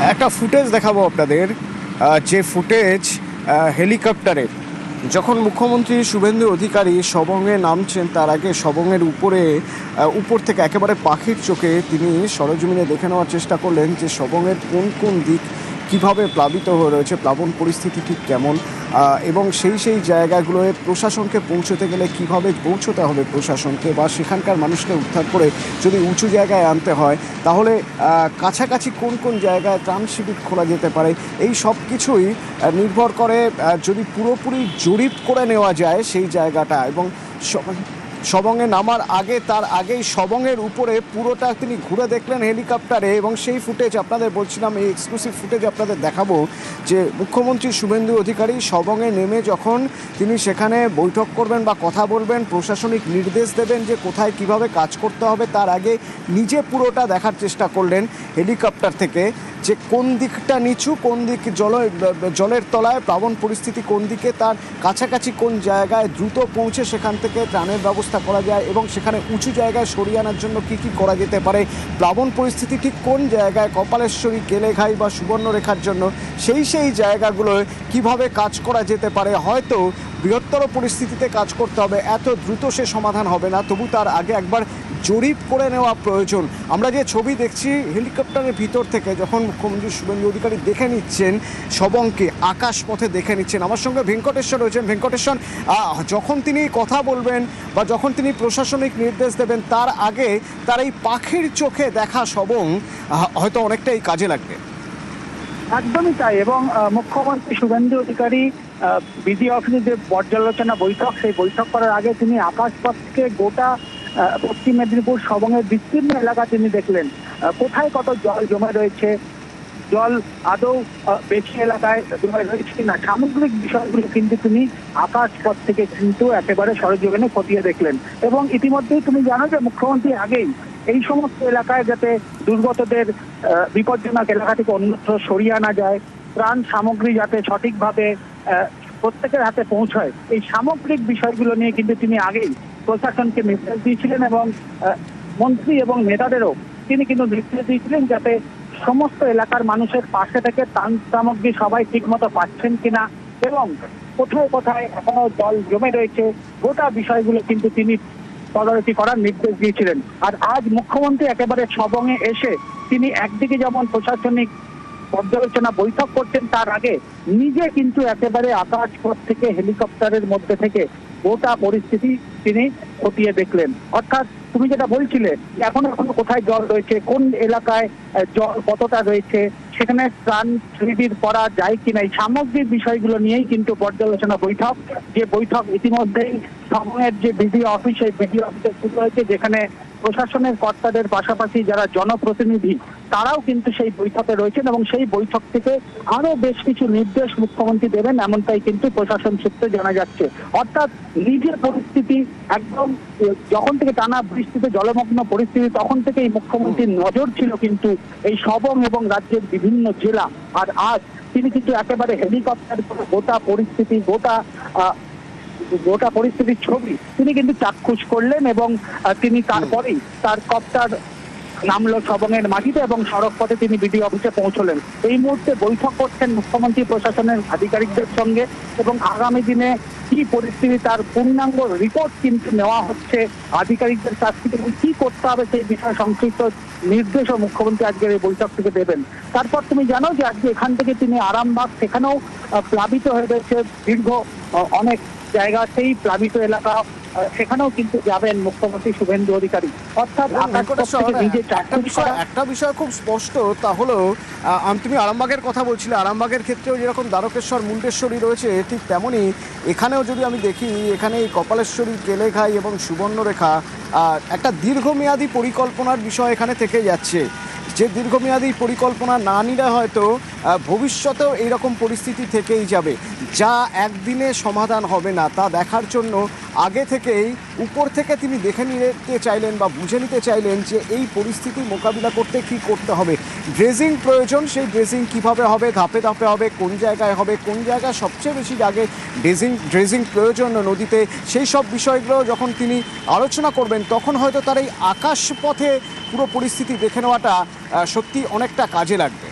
একটা ফুটেজ দেখাবো আপনাদের, যে ফুটেজ হেলিকপ্টারের, যখন মুখ্যমন্ত্রী শুভেন্দু অধিকারী সবংয়ে নামছেন তার আগে সবংয়ের উপর থেকে একেবারে পাখির চোখে তিনি সরজমিনে দেখে নেওয়ার চেষ্টা করলেন যে সবংয়ের কোন কোন দিক কিভাবে প্লাবিত হয়ে রয়েছে, প্লাবন পরিস্থিতি ঠিক কেমন, এবং সেই জায়গাগুলোয় প্রশাসনকে পৌঁছতে গেলে কিভাবে পৌঁছতে হবে প্রশাসনকে, বা সেখানকার মানুষকে উদ্ধার করে যদি উঁচু জায়গায় আনতে হয় তাহলে কাছাকাছি কোন কোন জায়গায় ত্রাণ শিবির খোলা যেতে পারে, এই সব কিছুই নির্ভর করে যদি পুরোপুরি জরিপ করে নেওয়া যায় সেই জায়গাটা। এবং সবংয়ে নামার আগে, তার আগেই সবংয়ের উপরে পুরোটা তিনি ঘুরে দেখলেন হেলিকপ্টারে, এবং সেই ফুটেজ আপনাদের বলছিলাম, এই এক্সক্লুসিভ ফুটেজ আপনাদের দেখাবো যে মুখ্যমন্ত্রী শুভেন্দু অধিকারী সবংয়ে নেমে যখন তিনি সেখানে বৈঠক করবেন বা কথা বলবেন, প্রশাসনিক নির্দেশ দেবেন যে কোথায় কিভাবে কাজ করতে হবে, তার আগে নিজে পুরোটা দেখার চেষ্টা করলেন হেলিকপ্টার থেকে যে কোন দিকটা নিচু, কোন দিক জলের তলায়, প্লাবন পরিস্থিতি কোন দিকে, তার কাছাকাছি কোন জায়গায় দ্রুত পৌঁছে সেখান থেকে ত্রাণের ব্যবস্থা করা যায়, এবং সেখানে উঁচু জায়গায় সরিয়ে আনার জন্য কী কী করা যেতে পারে, প্লাবন পরিস্থিতি ঠিক কোন জায়গায় কপালেশ্বরী, কেলেঘাই বা সুবর্ণরেখার জন্য সেই জায়গাগুলোয় কিভাবে কাজ করা যেতে পারে। হয়তো বৃহত্তর পরিস্থিতিতে কাজ করতে হবে, এত দ্রুত সে সমাধান হবে না, তবু তার আগে একবার জরিপ করে নেওয়া প্রয়োজন। আমরা যে ছবি দেখছি হেলিকপ্টারের ভিতর থেকে, যখন মুখ্যমন্ত্রী শুভেন্দু অধিকারী দেখে নিচ্ছেন সবংকে, আকাশ পথে দেখে নিচ্ছেন, আমার সঙ্গে ভেঙ্কটেশ্বর রয়েছেন। ভেঙ্কটেশ্বর, যখন তিনি কথা বলবেন বা যখন তিনি প্রশাসনিক নির্দেশ দেবেন তার আগে তার এই পাখির চোখে দেখা সবং হয়তো অনেকটাই কাজে লাগবে। একদমই তাই। এবং মুখ্যমন্ত্রী শুভেন্দু অধিকারী বিডি অফিসে যে পর্যালোচনা বৈঠক, সেই বৈঠক করার আগে তিনি আকাশপথ থেকে গোটা পশ্চিম মেদিনীপুর সবংয়ের বিস্তীর্ণ এলাকা তিনি দেখলেন কোথায় কত জল জমে রয়েছে, জল আদৌ বেশি এলাকায় জমে রয়েছে কিনা, সামগ্রিক বিষয়গুলো কিন্তু তিনি আকাশপথ থেকে কিন্তু একেবারে সরেজমিনে খতিয়ে দেখলেন। এবং ইতিমধ্যেই তুমি জানো যে মুখ্যমন্ত্রী আগেই এই সমস্ত এলাকায় যাতে দুর্গতদের বিপজ্জনক এলাকা থেকে অন্যত্র সরিয়ে আনা যায়, ত্রাণ সামগ্রী যাতে সঠিকভাবে প্রত্যেকের হাতে পৌঁছায়, এই সামগ্রিক বিষয়গুলো নিয়ে কিন্তু তিনি আগেই প্রশাসনকে নির্দেশ দিয়েছিলেন, এবং মন্ত্রী এবং নেতাদেরও তিনি কিন্তু নির্দেশ দিয়েছিলেন যাতে সমস্ত এলাকার মানুষের পাশে থেকে ত্রাণ সামগ্রী সবাই ঠিক মতো পাচ্ছেন কিনা, এবং কোথায় কোথায় এখনো জল জমে রয়েছে, গোটা বিষয়গুলো কিন্তু তিনি তদারকি করার নির্দেশ দিয়েছিলেন। আর আজ মুখ্যমন্ত্রী একেবারে সবংয়ে এসে তিনি একদিকে যেমন প্রশাসনিক পর্যালোচনা বৈঠক করছেন, তার আগে নিজে কিন্তু একেবারে আকাশপথ থেকে হেলিকপ্টারের মধ্যে থেকে গোটা পরিস্থিতি তিনি খতিয়ে দেখলেন। অর্থাৎ তুমি যেটা বলছিলে এখনো কোথায় জল রয়েছে, কোন এলাকায় জল কতটা রয়েছে, সেখানে ত্রাণ শিবির করা যায় কিনা, এই সামগ্রিক বিষয়গুলো নিয়েই কিন্তু পর্যালোচনা বৈঠক, যে বৈঠক ইতিমধ্যেই সবংয়ের যে বিডিও অফিস, সেই বিডিও অফিসে শুরু হয়েছে, যেখানে প্রশাসনের কর্তাদের পাশাপাশি যারা জনপ্রতিনিধি তারাও কিন্তু সেই বৈঠকে রয়েছেন, এবং সেই বৈঠক থেকে আরো বেশ কিছু নির্দেশ মুখ্যমন্ত্রী দেবেন এমনটাই কিন্তু প্রশাসন সূত্রে জানা যাচ্ছে। অর্থাৎ নিজের পরিস্থিতি একদম, যখন থেকে টানা বৃষ্টিতে জলমগ্ন পরিস্থিতি, তখন থেকেই মুখ্যমন্ত্রীর নজর ছিল কিন্তু এই সবং এবং রাজ্যের বিভিন্ন জেলা। আর আজ তিনি কিন্তু একেবারে হেলিকপ্টার গোটা পরিস্থিতির ছবি তিনি কিন্তু চাক্ষুষ করলেন, এবং তিনি তারপরেই তার কপ্টার নামলো সবংয়ের মাটিতে এবং সড়ক পথে তিনি বিডিও অফিসে পৌঁছলেন। এই মুহূর্তে বৈঠক করছেন মুখ্যমন্ত্রী প্রশাসনের আধিকারিকদের সঙ্গে, এবং আগামী দিনে কি পরিস্থিতি তার পূর্ণাঙ্গ রিপোর্ট কিন্তু নেওয়া হচ্ছে আধিকারিকদের কাছ থেকে, কি করতে হবে সেই বিষয়ে সংশ্লিষ্ট নির্দেশও মুখ্যমন্ত্রী আজকের এই বৈঠক থেকে দেবেন। তারপর তুমি জানো যে আজকে এখান থেকে তিনি আরামবাগ, সেখানেও প্লাবিত হয়ে রয়েছে দীর্ঘ অনেক জায়গা, সেই প্লাবিত এলাকা, সেখানেও কিন্তু যাবেন মুখ্যমন্ত্রী শুভেন্দু অধিকারী। অর্থাৎ একটা বিষয় খুব স্পষ্ট, তা হলো তুমি আরামবাগের কথা বলছিলে, আরামবাগের ক্ষেত্রেও যেরকম দ্বারকেশ্বর মুন্ডেশ্বরী রয়েছে, ঠিক তেমনই এখানেও যদি আমি দেখি, এখানে এই কপালেশ্বরী, কেলেঘাই এবং সুবর্ণরেখা একটা দীর্ঘমেয়াদী পরিকল্পনার বিষয় এখানে থেকে যাচ্ছে। যে দীর্ঘমেয়াদী পরিকল্পনা না নিলে হয়তো ভবিষ্যতেও এইরকম পরিস্থিতি থেকেই যাবে, যা একদিনে সমাধান হবে না, তা দেখার জন্য আগে থেকেই উপর থেকে তিনি দেখে নিতে চাইলেন বা বুঝে নিতে চাইলেন যে এই পরিস্থিতি মোকাবিলা করতে কি করতে হবে। ড্রেজিং প্রয়োজন, সেই ড্রেজিং কিভাবে হবে, ধাপে ধাপে হবে, কোন জায়গায় হবে, কোন জায়গায় সবচেয়ে বেশি আগে ড্রেজিং প্রয়োজন নদীতে, সেই সব বিষয়গুলো যখন তিনি আলোচনা করবেন তখন হয়তো তার এই আকাশ পথে পুরো পরিস্থিতি দেখে নেওয়াটা সত্যি অনেকটা কাজে লাগবে।